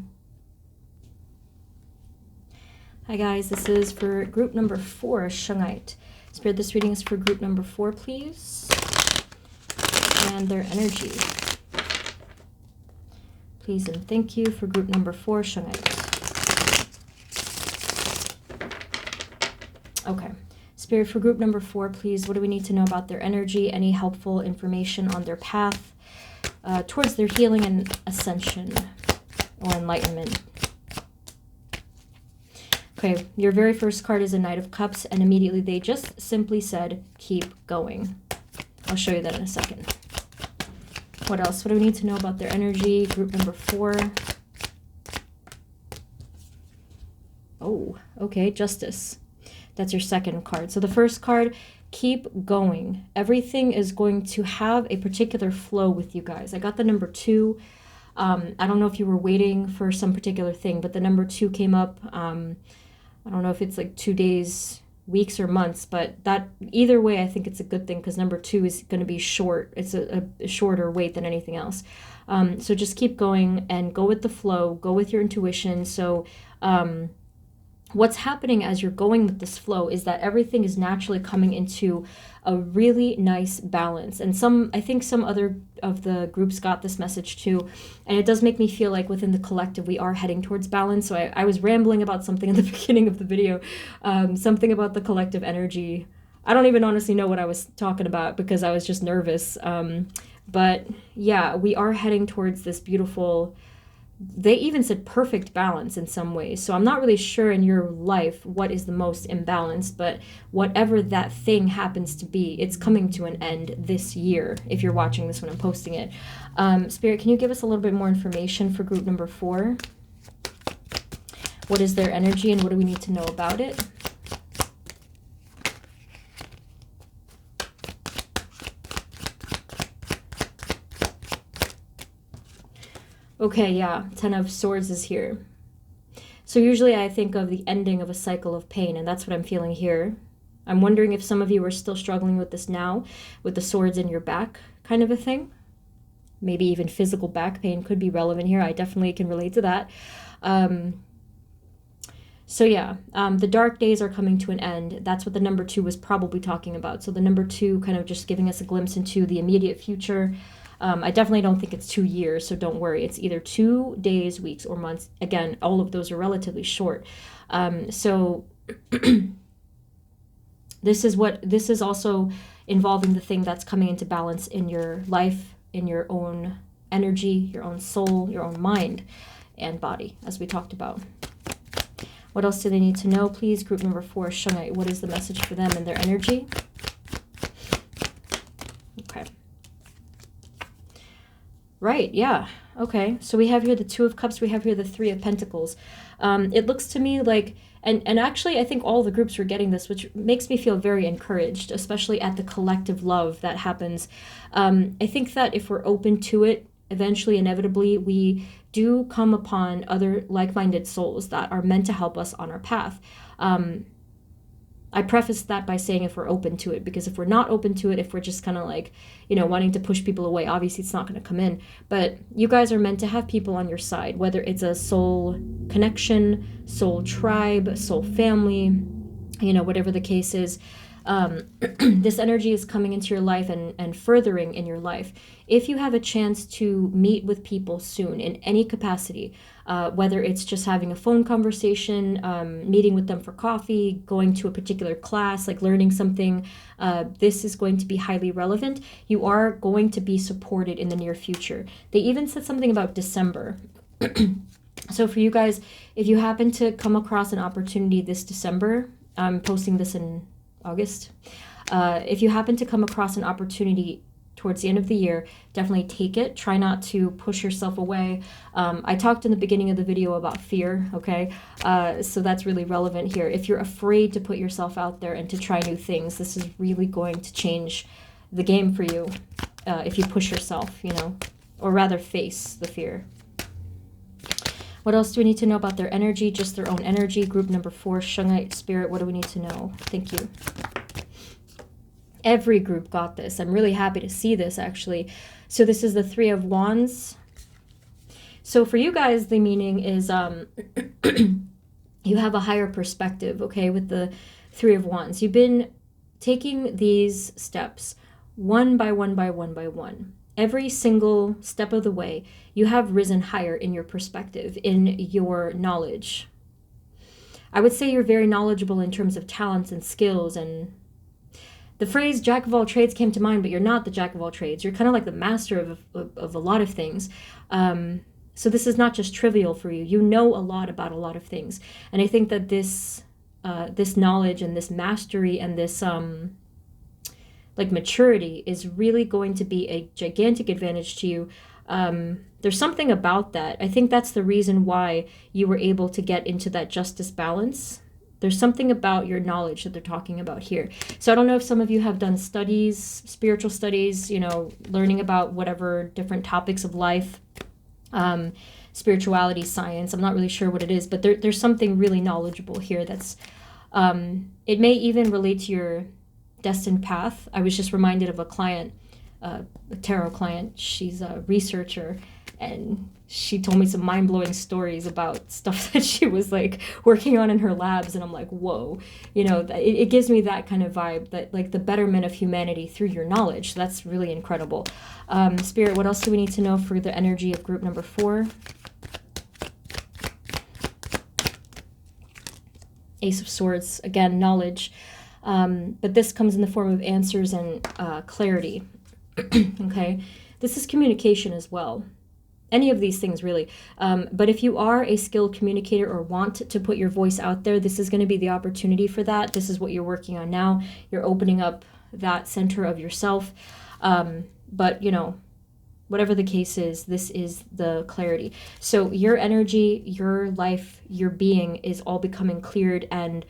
Hi guys, this is for group number 4, Shungite. Spirit, this reading is for group number 4, please. And their energy. Please and thank you for group number 4, Shungite. Okay. Spirit, for group number 4, please, what do we need to know about their energy? Any helpful information on their path towards their healing and ascension or enlightenment? Okay, your very first card is a Knight of Cups, and immediately they just simply said, keep going. I'll show you that in a second. What else? What do we need to know about their energy? Group number 4. Oh, okay, Justice. That's your second card. So the first card, keep going. Everything is going to have a particular flow with you guys. I got the number 2. I don't know if you were waiting for some particular thing, but the number 2 came up. I don't know if it's like 2 days, weeks, or months, but that either way, I think it's a good thing because number 2 is going to be short. It's a shorter wait than anything else. So just keep going and go with the flow, go with your intuition. So what's happening as you're going with this flow is that everything is naturally coming into a really nice balance. And I think some other of the groups got this message too. And it does make me feel like within the collective, we are heading towards balance. So I was rambling about something in the beginning of the video, something about the collective energy. I don't even honestly know what I was talking about because I was just nervous. But yeah, we are heading towards this beautiful, they even said perfect balance in some ways. So I'm not really sure in your life what is the most imbalanced, but whatever that thing happens to be, it's coming to an end this year, if you're watching this when I'm posting it. Spirit, can you give us a little bit more information for group number 4? What is their energy and what do we need to know about it? Okay, yeah, 10 of Swords is here. So usually I think of the ending of a cycle of pain, and that's what I'm feeling here. I'm wondering if some of you are still struggling with this now, with the swords in your back kind of a thing. Maybe even physical back pain could be relevant here. I definitely can relate to that. So yeah, the dark days are coming to an end. That's what the number 2 was probably talking about. So the number 2 kind of just giving us a glimpse into the immediate future. I definitely don't think it's 2 years, so don't worry. It's either 2 days, weeks, or months. Again, all of those are relatively short. So this is also involving the thing that's coming into balance in your life, in your own energy, your own soul, your own mind and body, as we talked about. What else do they need to know, please? Group number 4, Shungite. What is the message for them and their energy? Right, yeah. Okay, so we have here the Two of Cups, we have here the Three of Pentacles. It looks to me like, and actually I think all the groups were getting this, which makes me feel very encouraged, especially at the collective love that happens. I think that if we're open to it, eventually, inevitably, we do come upon other like-minded souls that are meant to help us on our path. I prefaced that by saying if we're open to it, because if we're not open to it, if we're just kind of like, wanting to push people away, obviously it's not going to come in. But you guys are meant to have people on your side, whether it's a soul connection, soul tribe, soul family, whatever the case is. This energy is coming into your life and furthering in your life. If you have a chance to meet with people soon in any capacity, whether it's just having a phone conversation, meeting with them for coffee, going to a particular class, like learning something, this is going to be highly relevant. You are going to be supported in the near future. They even said something about December. So for you guys, if you happen to come across an opportunity this December, I'm posting this in August. If you happen to come across an opportunity towards the end of the year, definitely take it. Try not to push yourself away. I talked in the beginning of the video about fear, okay? So that's really relevant here. If you're afraid to put yourself out there and to try new things, this is really going to change the game for you if you push yourself, or rather face the fear. What else do we need to know about their energy? Just their own energy. Group number 4, Shungite Spirit. What do we need to know? Thank you. Every group got this. I'm really happy to see this, actually. So this is the Three of Wands. So for you guys, the meaning is you have a higher perspective, okay, with the Three of Wands. You've been taking these steps one by one by one by one. Every single step of the way, you have risen higher in your perspective, in your knowledge. I would say you're very knowledgeable in terms of talents and skills, and the phrase jack of all trades came to mind, but you're not the jack of all trades. You're kind of like the master of a lot of things. So this is not just trivial for you. You know a lot about a lot of things. And I think that this knowledge and this mastery and this maturity is really going to be a gigantic advantage to you. There's something about that. I think that's the reason why you were able to get into that justice balance. There's something about your knowledge that they're talking about here. So I don't know if some of you have done studies, spiritual studies, learning about whatever different topics of life, spirituality, science. I'm not really sure what it is, but there's something really knowledgeable here that's, it may even relate to your destined path. I was just reminded of a client, a tarot client. She's a researcher, and she told me some mind-blowing stories about stuff that she was like working on in her labs, and I'm like, whoa, it gives me that kind of vibe, that like the betterment of humanity through your knowledge. That's really incredible. Spirit, what else do we need to know for the energy of group number 4? Ace of Swords, again, knowledge. But this comes in the form of answers and clarity. Okay, this is communication as well. Any of these things, really. But if you are a skilled communicator or want to put your voice out there, this is going to be the opportunity for that. This is what you're working on now. You're opening up that center of yourself. But, whatever the case is, this is the clarity. So your energy, your life, your being is all becoming cleared and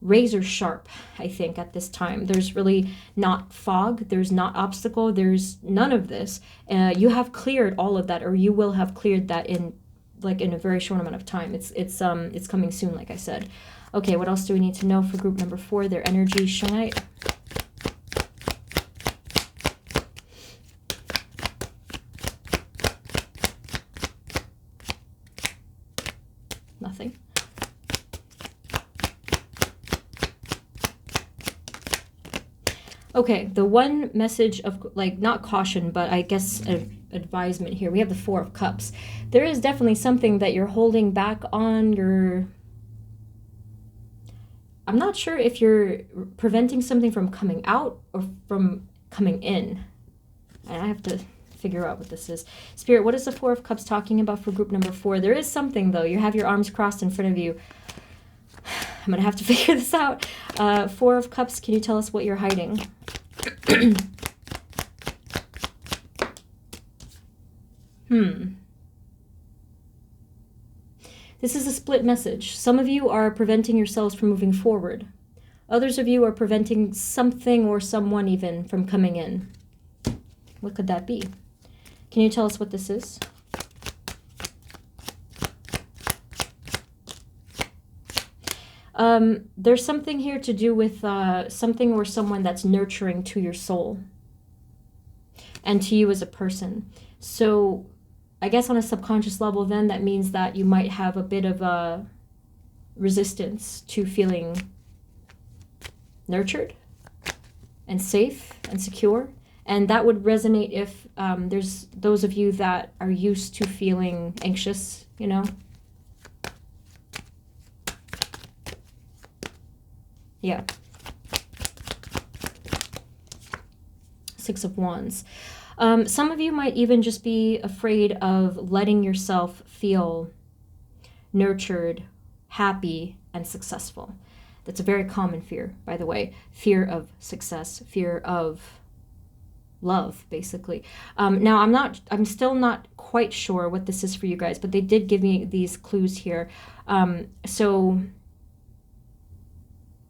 razor sharp, I think, at this time. There's really not fog, there's not obstacle, there's none of this. You have cleared all of that, or you will have cleared that in a very short amount of time. It's coming soon, like I said. Okay, what else do we need to know for group number 4? Their energy, Shungite. Nothing. Okay, the one message of, not caution, but I guess advisement here. We have the 4 of Cups. There is definitely something that you're holding back on. I'm not sure if you're preventing something from coming out or from coming in. And I have to figure out what this is. Spirit, what is the 4 of Cups talking about for group number 4? There is something, though. You have your arms crossed in front of you. I'm going to have to figure this out. 4 of Cups, can you tell us what you're hiding? This is a split message. Some of you are preventing yourselves from moving forward. Others of you are preventing something or someone even from coming in. What could that be? Can you tell us what this is? There's something here to do with something or someone that's nurturing to your soul and to you as a person. So I guess on a subconscious level, then that means that you might have a bit of a resistance to feeling nurtured and safe and secure. And that would resonate if there's those of you that are used to feeling anxious, you know? Yeah. Six of Wands. Some of you might even just be afraid of letting yourself feel nurtured, happy, and successful. That's a very common fear, by the way. Fear of success, fear of love, basically. Now, I'm still not quite sure what this is for you guys, but they did give me these clues here. So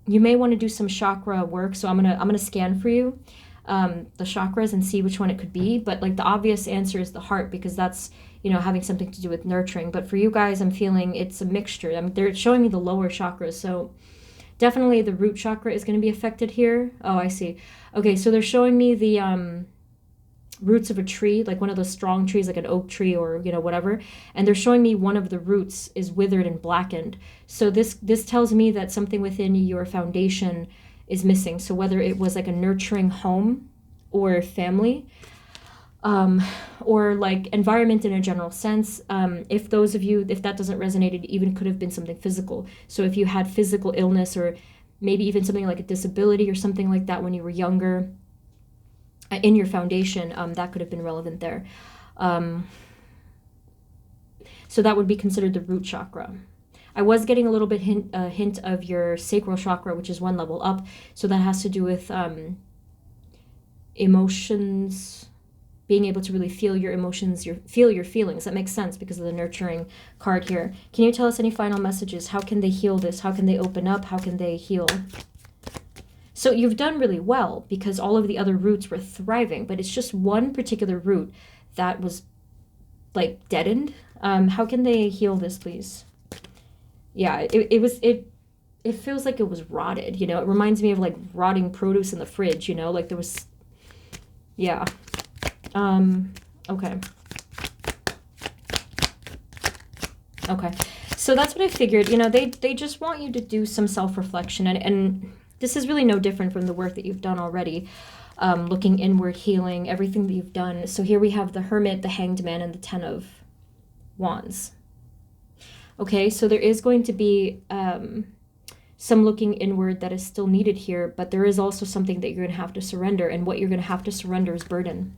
you may want to do some chakra work. So I'm gonna scan for you the chakras and see which one it could be. But like the obvious answer is the heart, because that's, you know, having something to do with nurturing. But for you guys, I'm feeling it's a mixture. They're showing me the lower chakras, so definitely the root chakra is going to be affected here. Oh, I see. Okay, so they're showing me the roots of a tree, like one of those strong trees, like an oak tree or, you know, whatever. And they're showing me one of the roots is withered and blackened. So this tells me that something within your foundation is missing. So whether it was like a nurturing home or family, or like environment in a general sense. If those of you, if that doesn't resonate, it even could have been something physical. So if you had physical illness or maybe even something like a disability or something like that when you were younger in your foundation, that could have been relevant there. So that would be considered the root chakra. I was getting a little bit hint of your sacral chakra, which is one level up. So that has to do with emotions, being able to really feel your emotions, feel your feelings. That makes sense because of the nurturing card here. Can you tell us any final messages? How can they heal this? How can they open up? How can they heal? So you've done really well because all of the other roots were thriving, but it's just one particular root that was like deadened. How can they heal this, please? Yeah, it feels like it was rotted, you know? It reminds me of like rotting produce in the fridge, you know? Like there was, yeah. Okay. Okay. So that's what I figured. You know, they just want you to do some self-reflection, and this is really no different from the work that you've done already. Looking inward, healing, everything that you've done. So here we have the Hermit, the Hanged Man, and the Ten of Wands. Okay, so there is going to be some looking inward that is still needed here, but there is also something that you're going to have to surrender, and what you're going to have to surrender is burden.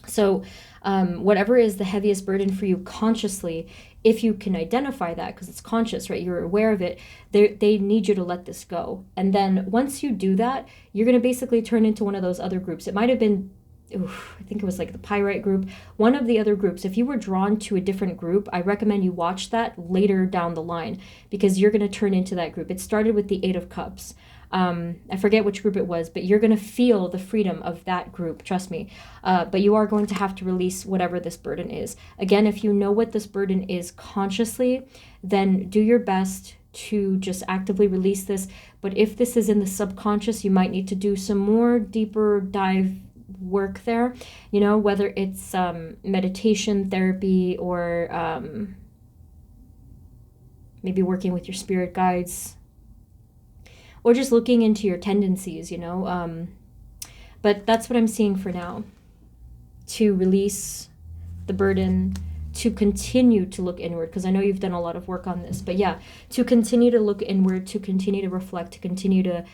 So whatever is the heaviest burden for you consciously, if you can identify that, because it's conscious, right? You're aware of it. They need you to let this go. And then once you do that, you're going to basically turn into one of those other groups. It might have been, I think it was like the Pyrite group, one of the other groups. If you were drawn to a different group, I recommend you watch that later down the line because you're going to turn into that group. It started with the Eight of Cups. I forget which group it was, but you're going to feel the freedom of that group, trust me. But you are going to have to release whatever this burden is. Again, if you know what this burden is consciously, then do your best to just actively release this. But if this is in the subconscious, you might need to do some more deeper dive work there, you know, whether it's meditation therapy or maybe working with your spirit guides, or just looking into your tendencies, you know. But that's what I'm seeing for now. To release the burden, to continue to look inward, because I know you've done a lot of work on this. But yeah, to continue to look inward, to continue to reflect, to continue to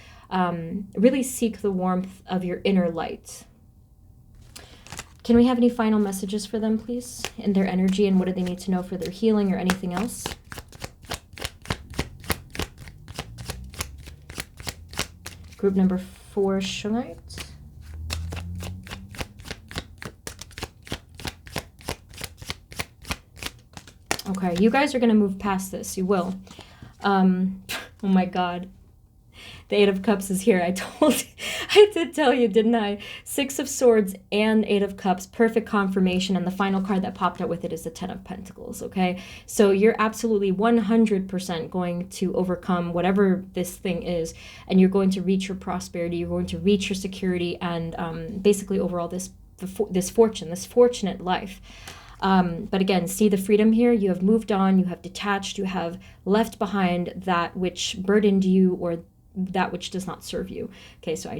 really seek the warmth of your inner light. Can we have any final messages for them, please? In their energy, and what do they need to know for their healing or anything else? Group number 4, shungite. Okay, you guys are going to move past this. You will. Oh my God. The Eight of Cups is here. I did tell you, didn't I? Six of Swords and Eight of Cups, perfect confirmation. And the final card that popped out with it is the Ten of Pentacles, okay? So you're absolutely 100% going to overcome whatever this thing is, and you're going to reach your prosperity, you're going to reach your security, and basically overall this fortunate life. But again, see the freedom here. You have moved on, you have detached, you have left behind that which burdened you or that which does not serve you. Okay, so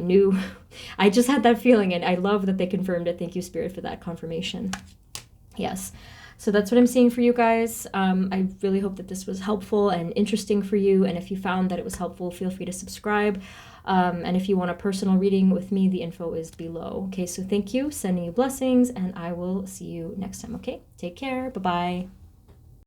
I just had that feeling, and I love that they confirmed it. Thank you, Spirit, for that confirmation. Yes. So that's what I'm seeing for you guys. I really hope that this was helpful and interesting for you. And if you found that it was helpful, feel free to subscribe. And if you want a personal reading with me, the info is below. Okay, so thank you, sending you blessings, and I will see you next time. Okay, take care. Bye-bye.